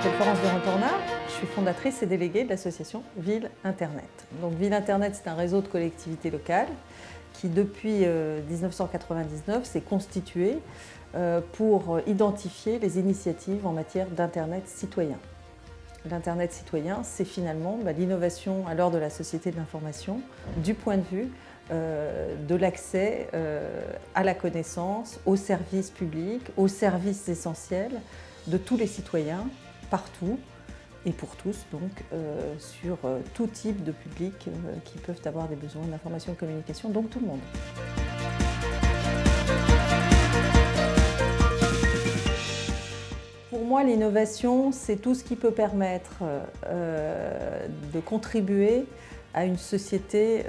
m'appelle Florence de Rentornat, je suis fondatrice et déléguée de l'association Ville Internet. Donc Ville Internet, c'est un réseau de collectivités locales qui depuis 1999 s'est constitué pour identifier les initiatives en matière d'Internet citoyen. L'Internet citoyen, c'est finalement l'innovation à l'heure de la société de l'information du point de vue de l'accès à la connaissance, aux services publics, aux services essentiels de tous les citoyens, partout et pour tous, donc sur tout type de public qui peuvent avoir des besoins d'information et de communication, donc tout le monde. Pour moi, l'innovation, c'est tout ce qui peut permettre de contribuer à une société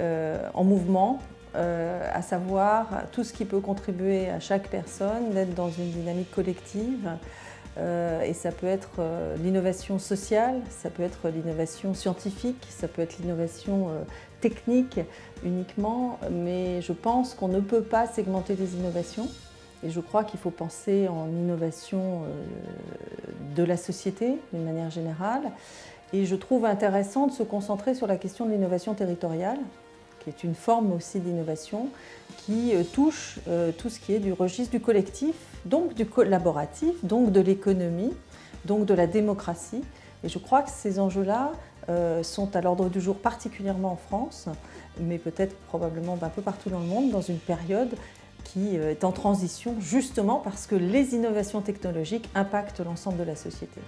en mouvement, à savoir tout ce qui peut contribuer à chaque personne d'être dans une dynamique collective. Et ça peut être l'innovation sociale, ça peut être l'innovation scientifique, ça peut être l'innovation technique uniquement, mais je pense qu'on ne peut pas segmenter les innovations. Et je crois qu'il faut penser en innovation de la société d'une manière générale. Et je trouve intéressant de se concentrer sur la question de l'innovation territoriale, qui est une forme aussi d'innovation, qui touche tout ce qui est du registre du collectif, donc du collaboratif, donc de l'économie, donc de la démocratie. Et je crois que ces enjeux-là sont à l'ordre du jour, particulièrement en France, mais peut-être probablement un peu partout dans le monde, dans une période qui est en transition, justement parce que les innovations technologiques impactent l'ensemble de la société.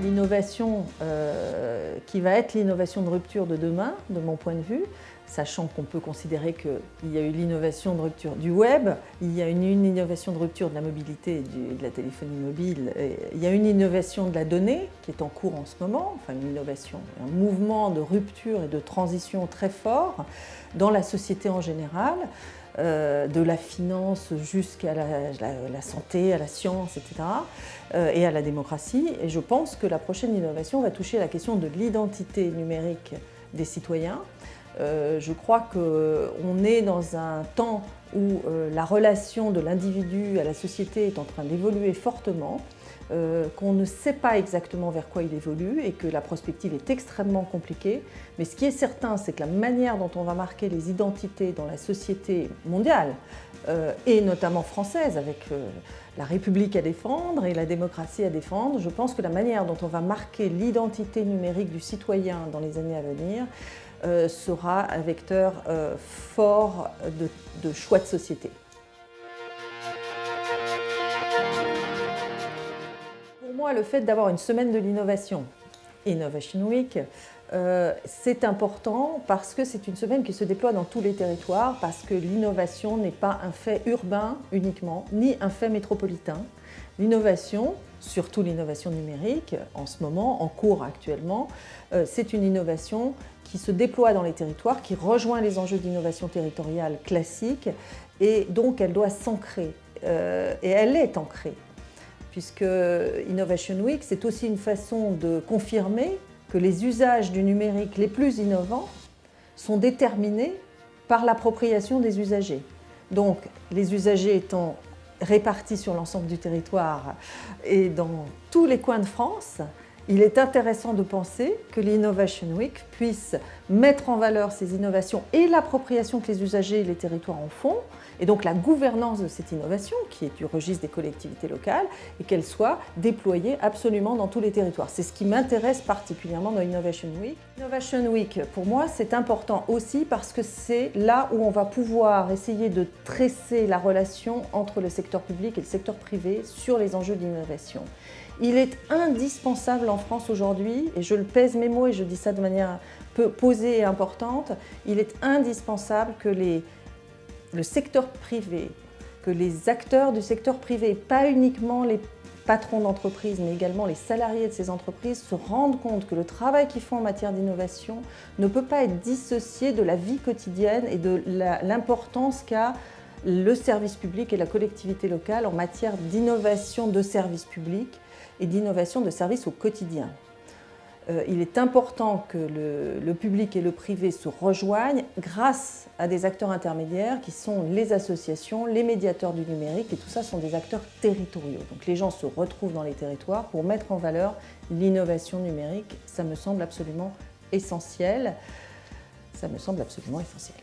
L'innovation qui va être l'innovation de rupture de demain, de mon point de vue, sachant qu'on peut considérer qu'il y a eu l'innovation de rupture du web, il y a une innovation de rupture de la mobilité et de la téléphonie mobile, il y a une innovation de la donnée qui est en cours en ce moment, enfin une innovation, un mouvement de rupture et de transition très fort dans la société en général, de la finance jusqu'à la santé, à la science, etc., et à la démocratie. Et je pense que la prochaine innovation va toucher à la question de l'identité numérique des citoyens. Je crois qu'on est dans un temps où la relation de l'individu à la société est en train d'évoluer fortement, qu'on ne sait pas exactement vers quoi il évolue et que la prospective est extrêmement compliquée. Mais ce qui est certain, c'est que la manière dont on va marquer les identités dans la société mondiale, et notamment française, avec la République à défendre et la démocratie à défendre, je pense que la manière dont on va marquer l'identité numérique du citoyen dans les années à venir sera un vecteur fort de choix de société. Pour moi, le fait d'avoir une semaine de l'innovation, Innovation Week, c'est important parce que c'est une semaine qui se déploie dans tous les territoires, parce que l'innovation n'est pas un fait urbain uniquement, ni un fait métropolitain. L'innovation, surtout l'innovation numérique, en ce moment, en cours actuellement, c'est une innovation qui se déploie dans les territoires, qui rejoint les enjeux d'innovation territoriale classique, et donc elle doit s'ancrer, et elle est ancrée, puisque Innovation Week, c'est aussi une façon de confirmer que les usages du numérique les plus innovants sont déterminés par l'appropriation des usagers. Donc, les usagers étant répartis sur l'ensemble du territoire et dans tous les coins de France, il est intéressant de penser que l'Innovation Week puisse mettre en valeur ces innovations et l'appropriation que les usagers et les territoires en font, et donc la gouvernance de cette innovation, qui est du registre des collectivités locales, et qu'elle soit déployée absolument dans tous les territoires. C'est ce qui m'intéresse particulièrement dans Innovation Week. Innovation Week, pour moi, c'est important aussi parce que c'est là où on va pouvoir essayer de tresser la relation entre le secteur public et le secteur privé sur les enjeux d'innovation. Il est indispensable en France aujourd'hui, et je le pèse mes mots et je dis ça de manière peu posée et importante, il est indispensable que le secteur privé, que les acteurs du secteur privé, pas uniquement les patrons d'entreprises, mais également les salariés de ces entreprises, se rendent compte que le travail qu'ils font en matière d'innovation ne peut pas être dissocié de la vie quotidienne et de l'importance qu'a le service public et la collectivité locale en matière d'innovation de services publics et d'innovation de services au quotidien. Il est important que le public et le privé se rejoignent grâce à des acteurs intermédiaires qui sont les associations, les médiateurs du numérique, et tout ça sont des acteurs territoriaux. Donc les gens se retrouvent dans les territoires pour mettre en valeur l'innovation numérique. Ça me semble absolument essentiel. Ça me semble absolument essentiel.